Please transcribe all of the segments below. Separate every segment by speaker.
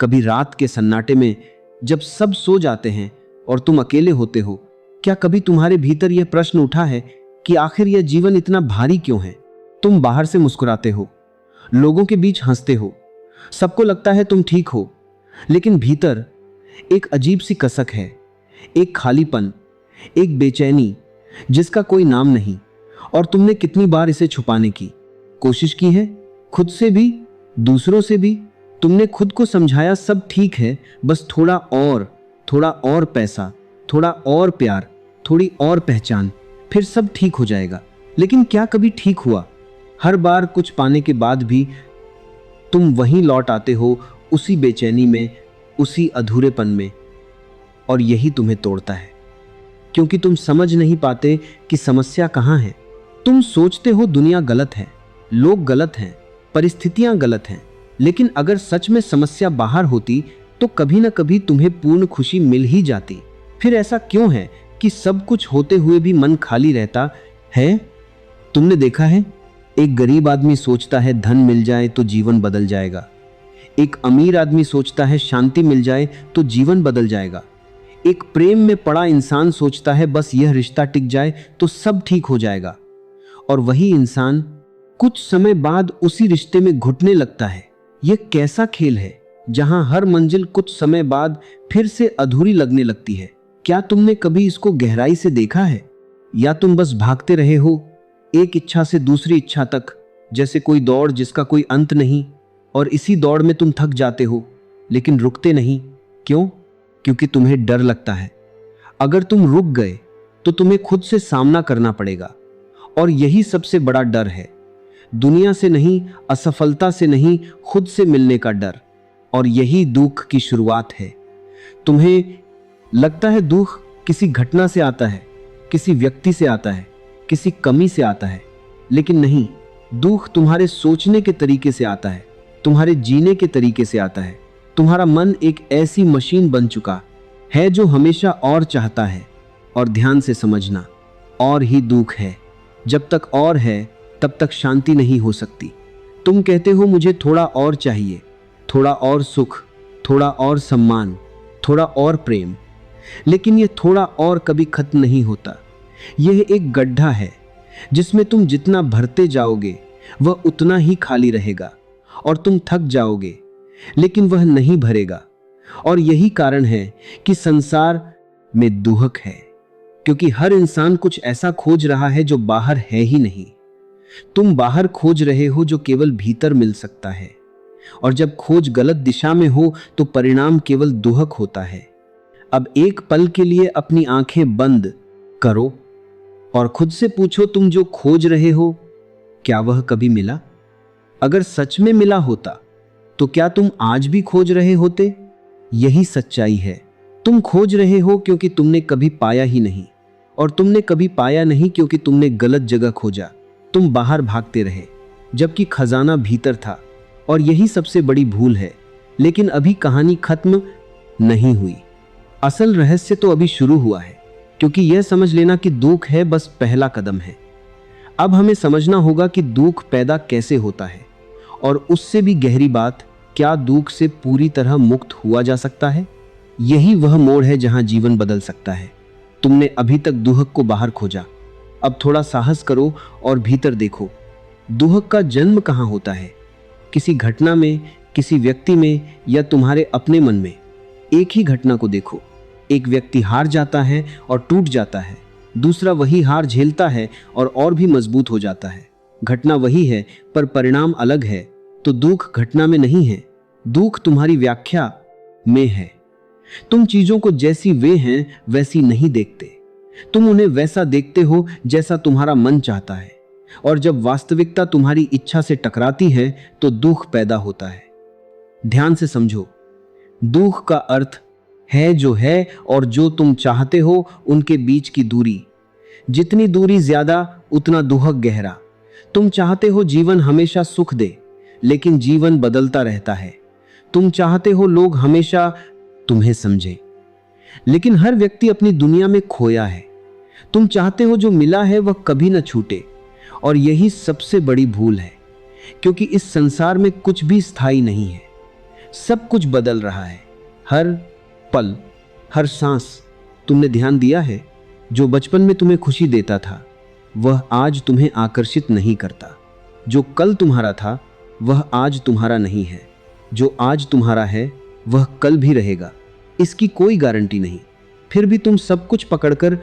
Speaker 1: कभी रात के सन्नाटे में जब सब सो जाते हैं और तुम अकेले होते हो, क्या कभी तुम्हारे भीतर यह प्रश्न उठा है कि आखिर यह जीवन इतना भारी क्यों है? तुम बाहर से मुस्कुराते हो, लोगों के बीच हंसते हो, सबको लगता है तुम ठीक हो, लेकिन भीतर एक अजीब सी कसक है, एक खालीपन, एक बेचैनी जिसका कोई नाम नहीं। और तुमने कितनी बार इसे छुपाने की कोशिश की है, खुद से भी, दूसरों से भी। तुमने खुद को समझाया सब ठीक है, बस थोड़ा और पैसा, थोड़ा और प्यार, थोड़ी और पहचान, फिर सब ठीक हो जाएगा। लेकिन क्या कभी ठीक हुआ? हर बार कुछ पाने के बाद भी तुम वहीं लौट आते हो, उसी बेचैनी में, उसी अधूरेपन में। और यही तुम्हें तोड़ता है, क्योंकि तुम समझ नहीं पाते कि समस्या कहाँ है। तुम सोचते हो दुनिया गलत है, लोग गलत हैं, परिस्थितियां गलत हैं, लेकिन अगर सच में समस्या बाहर होती तो कभी ना कभी तुम्हें पूर्ण खुशी मिल ही जाती। फिर ऐसा क्यों है कि सब कुछ होते हुए भी मन खाली रहता है? तुमने देखा है, एक गरीब आदमी सोचता है धन मिल जाए तो जीवन बदल जाएगा, एक अमीर आदमी सोचता है शांति मिल जाए तो जीवन बदल जाएगा, एक प्रेम में पड़ा इंसान सोचता है बस यह रिश्ता टिक जाए तो सब ठीक हो जाएगा। और वही इंसान कुछ समय बाद उसी रिश्ते में घुटने लगता है। यह कैसा खेल है जहां हर मंजिल कुछ समय बाद फिर से अधूरी लगने लगती है? क्या तुमने कभी इसको गहराई से देखा है, या तुम बस भागते रहे हो एक इच्छा से दूसरी इच्छा तक, जैसे कोई दौड़ जिसका कोई अंत नहीं? और इसी दौड़ में तुम थक जाते हो लेकिन रुकते नहीं। क्यों? क्योंकि तुम्हें डर लगता है अगर तुम रुक गए तो तुम्हें खुद से सामना करना पड़ेगा। और यही सबसे बड़ा डर है, दुनिया से नहीं, असफलता से नहीं, खुद से मिलने का डर। और यही दुख की शुरुआत है। तुम्हें लगता है दुख किसी घटना से आता है, किसी व्यक्ति से आता है, किसी कमी से आता है, लेकिन नहीं, दुख तुम्हारे सोचने के तरीके से आता है, तुम्हारे जीने के तरीके से आता है। तुम्हारा मन एक ऐसी मशीन बन चुका है जो हमेशा और चाहता है। और ध्यान से समझना, और ही दुख है। जब तक और है तब तक शांति नहीं हो सकती। तुम कहते हो मुझे थोड़ा और चाहिए, थोड़ा और सुख, थोड़ा और सम्मान, थोड़ा और प्रेम, लेकिन यह थोड़ा और कभी खत्म नहीं होता। यह एक गड्ढा है जिसमें तुम जितना भरते जाओगे वह उतना ही खाली रहेगा, और तुम थक जाओगे लेकिन वह नहीं भरेगा। और यही कारण है कि संसार में दुहक है, क्योंकि हर इंसान कुछ ऐसा खोज रहा है जो बाहर है ही नहीं। तुम बाहर खोज रहे हो जो केवल भीतर मिल सकता है, और जब खोज गलत दिशा में हो तो परिणाम केवल दुहक होता है। अब एक पल के लिए अपनी आंखें बंद करो और खुद से पूछो, तुम जो खोज रहे हो क्या वह कभी मिला? अगर सच में मिला होता तो क्या तुम आज भी खोज रहे होते? यही सच्चाई है। तुम खोज रहे हो क्योंकि तुमने कभी पाया ही नहीं, और तुमने कभी पाया नहीं क्योंकि तुमने गलत जगह खोजा। तुम बाहर भागते रहे जबकि खजाना भीतर था, और यही सबसे बड़ी भूल है। लेकिन अभी कहानी खत्म नहीं हुई। असल रहस्य तो अभी शुरू हुआ है, क्योंकि यह समझ लेना कि दुख है बस पहला कदम है। अब हमें समझना होगा कि दुख पैदा कैसे होता है, और उससे भी गहरी बात, क्या दुख से पूरी तरह मुक्त हुआ जा सकता है? यही वह मोड़ है जहां जीवन बदल सकता है। तुमने अभी तक दुहक को बाहर खोजा, अब थोड़ा साहस करो और भीतर देखो। दुहक का जन्म कहां होता है? किसी घटना में, किसी व्यक्ति में, या तुम्हारे अपने मन में? एक ही घटना को देखो। एक व्यक्ति हार जाता है और टूट जाता है, दूसरा वही हार झेलता है और भी मजबूत हो जाता है। घटना वही है पर परिणाम अलग है। तो दुख घटना में नहीं है, दुख तुम्हारी व्याख्या में है। तुम चीजों को जैसी वे हैं वैसी नहीं देखते, तुम उन्हें वैसा देखते हो जैसा तुम्हारा मन चाहता है। और जब वास्तविकता तुम्हारी इच्छा से टकराती है तो दुख पैदा होता है। ध्यान से समझो, दुख का अर्थ है जो है और जो तुम चाहते हो उनके बीच की दूरी। जितनी दूरी ज्यादा उतना दुहक गहरा। तुम चाहते हो जीवन हमेशा सुख दे, लेकिन जीवन बदलता रहता है। तुम चाहते हो लोग हमेशा तुम्हें समझे, लेकिन हर व्यक्ति अपनी दुनिया में खोया है। तुम चाहते हो जो मिला है वह कभी न छूटे, और यही सबसे बड़ी भूल है, क्योंकि इस संसार में कुछ भी स्थायी नहीं है। सब कुछ बदल रहा है, हर पल, हर सांस। तुमने ध्यान दिया है, जो बचपन में तुम्हें खुशी देता था वह आज तुम्हें आकर्षित नहीं करता। जो कल तुम्हारा था वह आज तुम्हारा नहीं है। जो आज तुम्हारा है वह कल भी रहेगा, इसकी कोई गारंटी नहीं। फिर भी तुम सब कुछ पकड़कर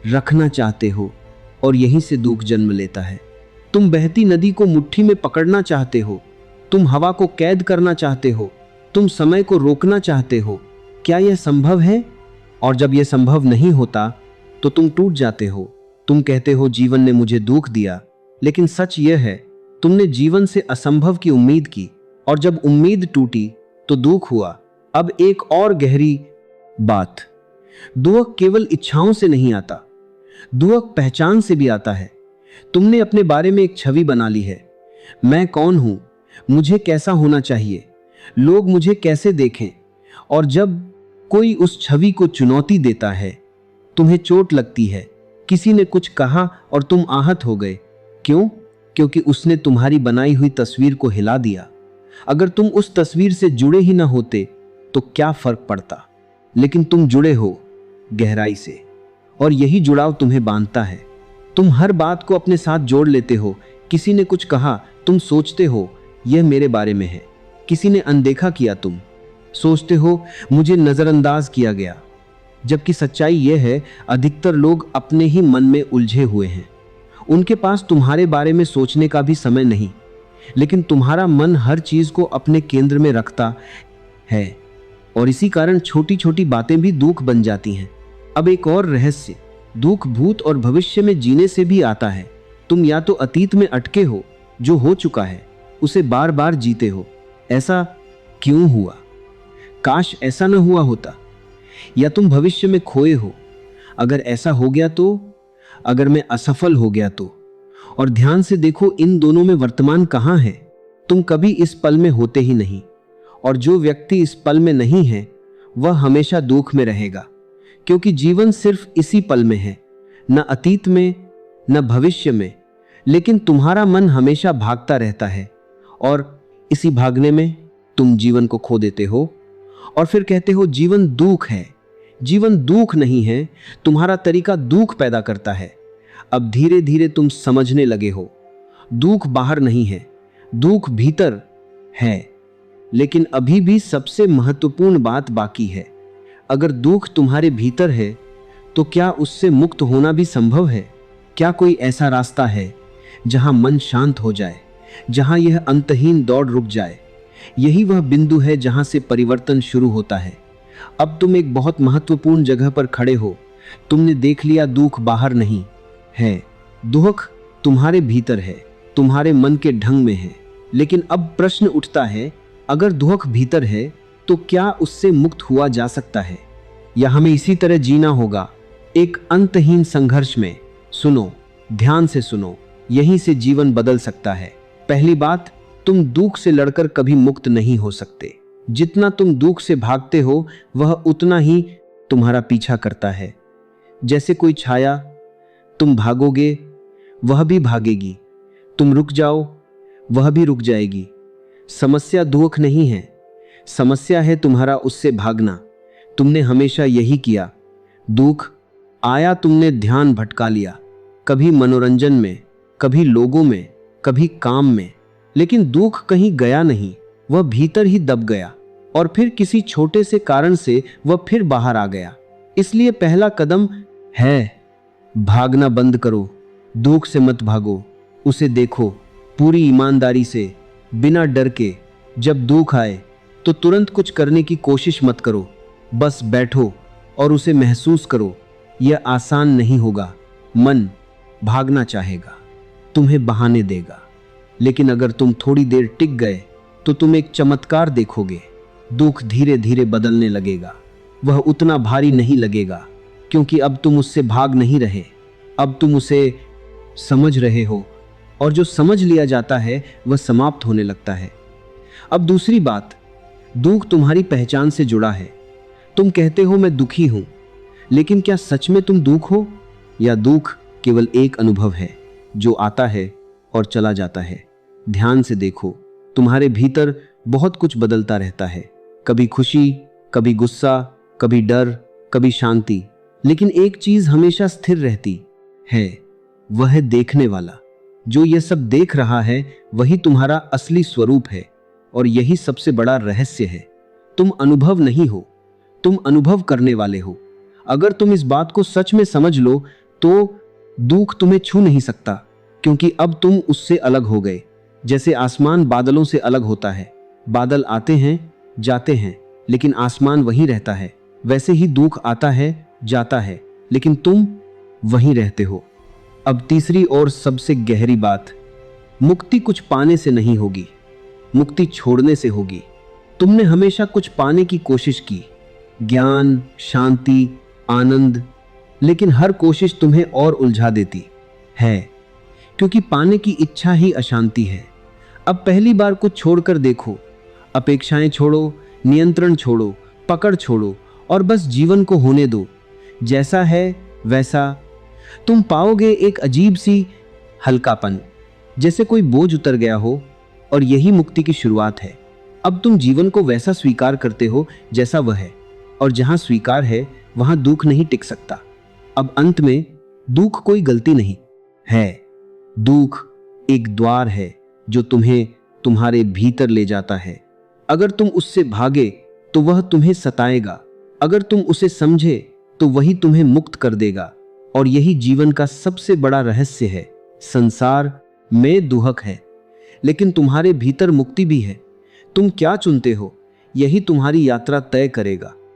Speaker 1: रखना चाहते हो और यहीं से दुख जन्म लेता है। तुम बहती नदी को मुट्ठी में पकड़ना चाहते हो, तुम हवा को कैद करना चाहते हो, तुम समय को रोकना चाहते हो। क्या यह संभव है? और जब यह संभव नहीं होता तो तुम टूट जाते हो। तुम कहते हो जीवन ने मुझे दुख दिया, लेकिन सच यह है तुमने जीवन से असंभव की उम्मीद की, और जब उम्मीद टूटी तो दुख हुआ। अब एक और गहरी बात, दुख केवल इच्छाओं से नहीं आता, दुख पहचान से भी आता है। तुमने अपने बारे में एक छवि बना ली है, मैं कौन हूं, मुझे कैसा होना चाहिए, लोग मुझे कैसे देखें। और जब कोई उस छवि को चुनौती देता है, तुम्हें चोट लगती है। किसी ने कुछ कहा और तुम आहत हो गए। क्यों? क्योंकि उसने तुम्हारी बनाई हुई तस्वीर को हिला दिया। अगर तुम उस तस्वीर से जुड़े ही ना होते तो क्या फर्क पड़ता, लेकिन तुम जुड़े हो गहराई से, और यही जुड़ाव तुम्हें बांधता है। तुम हर बात को अपने साथ जोड़ लेते हो। किसी ने कुछ कहा, तुम सोचते हो यह मेरे बारे में है। किसी ने अनदेखा किया, तुम सोचते हो मुझे नजरअंदाज किया गया। जबकि सच्चाई यह है, अधिकतर लोग अपने ही मन में उलझे हुए हैं। उनके पास तुम्हारे बारे में सोचने का भी समय नहीं, लेकिन तुम्हारा मन हर चीज को अपने केंद्र में रखता है, और इसी कारण छोटी छोटी बातें भी दुख बन जाती हैं। अब एक और रहस्य, दुख भूत और भविष्य में जीने से भी आता है। तुम या तो अतीत में अटके हो, जो हो चुका है उसे बार बार जीते हो। ऐसा क्यों हुआ, काश ऐसा न हुआ होता। या तुम भविष्य में खोए हो, अगर ऐसा हो गया तो, अगर मैं असफल हो गया तो। और ध्यान से देखो, इन दोनों में वर्तमान कहाँ है? तुम कभी इस पल में होते ही नहीं, और जो व्यक्ति इस पल में नहीं है वह हमेशा दुख में रहेगा, क्योंकि जीवन सिर्फ इसी पल में है, न अतीत में न भविष्य में। लेकिन तुम्हारा मन हमेशा भागता रहता है, और इसी भागने में तुम जीवन को खो देते हो, और फिर कहते हो जीवन दुख है। जीवन दुख नहीं है, तुम्हारा तरीका दुख पैदा करता है। अब धीरे धीरे तुम समझने लगे हो, दुख बाहर नहीं है, दुख भीतर है। लेकिन अभी भी सबसे महत्वपूर्ण बात बाकी है। अगर दुख तुम्हारे भीतर है तो क्या उससे मुक्त होना भी संभव है? क्या कोई ऐसा रास्ता है जहां मन शांत हो जाए, जहां यह अंतहीन दौड़ रुक जाए? यही वह बिंदु है जहां से परिवर्तन शुरू होता है। अब तुम एक बहुत महत्वपूर्ण जगह पर खड़े हो। तुमने देख लिया, दुख बाहर नहीं है, दुख तुम्हारे भीतर है, तुम्हारे मन के ढंग में है। लेकिन अब प्रश्न उठता है, अगर दुख भीतर है तो क्या उससे मुक्त हुआ जा सकता है, या हमें इसी तरह जीना होगा, एक अंतहीन संघर्ष में? सुनो, ध्यान से सुनो, यहीं से जीवन बदल सकता है। पहली बात, तुम दुख से लड़कर कभी मुक्त नहीं हो सकते। जितना तुम दुख से भागते हो वह उतना ही तुम्हारा पीछा करता है। जैसे कोई छाया, तुम भागोगे वह भी भागेगी, तुम रुक जाओ वह भी रुक जाएगी। समस्या दुख नहीं है, समस्या है तुम्हारा उससे भागना। तुमने हमेशा यही किया, दुख आया, तुमने ध्यान भटका लिया, कभी मनोरंजन में, कभी लोगों में, कभी काम में। लेकिन दुख कहीं गया नहीं, वह भीतर ही दब गया, और फिर किसी छोटे से कारण से वह फिर बाहर आ गया। इसलिए पहला कदम है, भागना बंद करो। दुख से मत भागो, उसे देखो पूरी ईमानदारी से, बिना डर के। जब दुख आए तो तुरंत कुछ करने की कोशिश मत करो, बस बैठो और उसे महसूस करो। यह आसान नहीं होगा, मन भागना चाहेगा, तुम्हें बहाने देगा। लेकिन अगर तुम थोड़ी देर टिक गए तो तुम एक चमत्कार देखोगे। दुख धीरे धीरे बदलने लगेगा, वह उतना भारी नहीं लगेगा, क्योंकि अब तुम उससे भाग नहीं रहे, अब तुम उसे समझ रहे हो, और जो समझ लिया जाता है वह समाप्त होने लगता है। अब दूसरी बात, दुख तुम्हारी पहचान से जुड़ा है। तुम कहते हो मैं दुखी हूं, लेकिन क्या सच में तुम दुख हो, या दुख केवल एक अनुभव है जो आता है और चला जाता है? ध्यान से देखो, तुम्हारे भीतर बहुत कुछ बदलता रहता है। कभी खुशी, कभी गुस्सा, कभी डर, कभी शांति। लेकिन एक चीज हमेशा स्थिर रहती है, वह है देखने वाला। जो यह सब देख रहा है वही तुम्हारा असली स्वरूप है। और यही सबसे बड़ा रहस्य है। तुम अनुभव नहीं हो, तुम अनुभव करने वाले हो। अगर तुम इस बात को सच में समझ लो तो दुख तुम्हें छू नहीं सकता, क्योंकि अब तुम उससे अलग हो गए। जैसे आसमान बादलों से अलग होता है, बादल आते हैं जाते हैं लेकिन आसमान वहीं रहता है, वैसे ही दुख आता है जाता है लेकिन तुम वहीं रहते हो। अब तीसरी और सबसे गहरी बात, मुक्ति कुछ पाने से नहीं होगी, मुक्ति छोड़ने से होगी। तुमने हमेशा कुछ पाने की कोशिश की, ज्ञान, शांति, आनंद, लेकिन हर कोशिश तुम्हें और उलझा देती है, क्योंकि पाने की इच्छा ही अशांति है। अब पहली बार कुछ छोड़कर देखो, अपेक्षाएं छोड़ो, नियंत्रण छोड़ो, पकड़ छोड़ो और बस जीवन को होने दो। जैसा है वैसा तुम पाओगे एक अजीब सी हल्कापन, जैसे कोई बोझ उतर गया हो। और यही मुक्ति की शुरुआत है। अब तुम जीवन को वैसा स्वीकार करते हो जैसा वह है, और जहां स्वीकार है वहां दुख नहीं टिक सकता। अब अंत में दुख कोई गलती नहीं है, दुख एक द्वार है जो तुम्हें तुम्हारे भीतर ले जाता है। अगर तुम उससे भागे तो वह तुम्हें सताएगा, अगर तुम उसे समझे तो वही तुम्हें मुक्त कर देगा। और यही जीवन का सबसे बड़ा रहस्य है। संसार में दुख है लेकिन तुम्हारे भीतर मुक्ति भी है। तुम क्या चुनते हो यही तुम्हारी यात्रा तय करेगा।